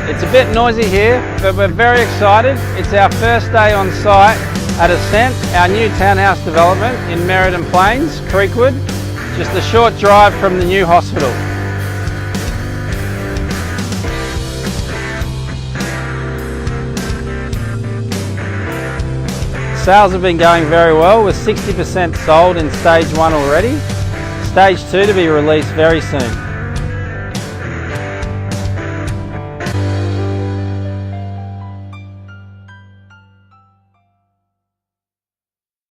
It's a bit noisy here, but we're very excited. It's our first day on site at Ascent, our new townhouse development in Meridan Plains, Creekwood, just a short drive from the new hospital. Sales have been going very well, with 60% sold in stage 1 already. Stage 2 to be released very soon.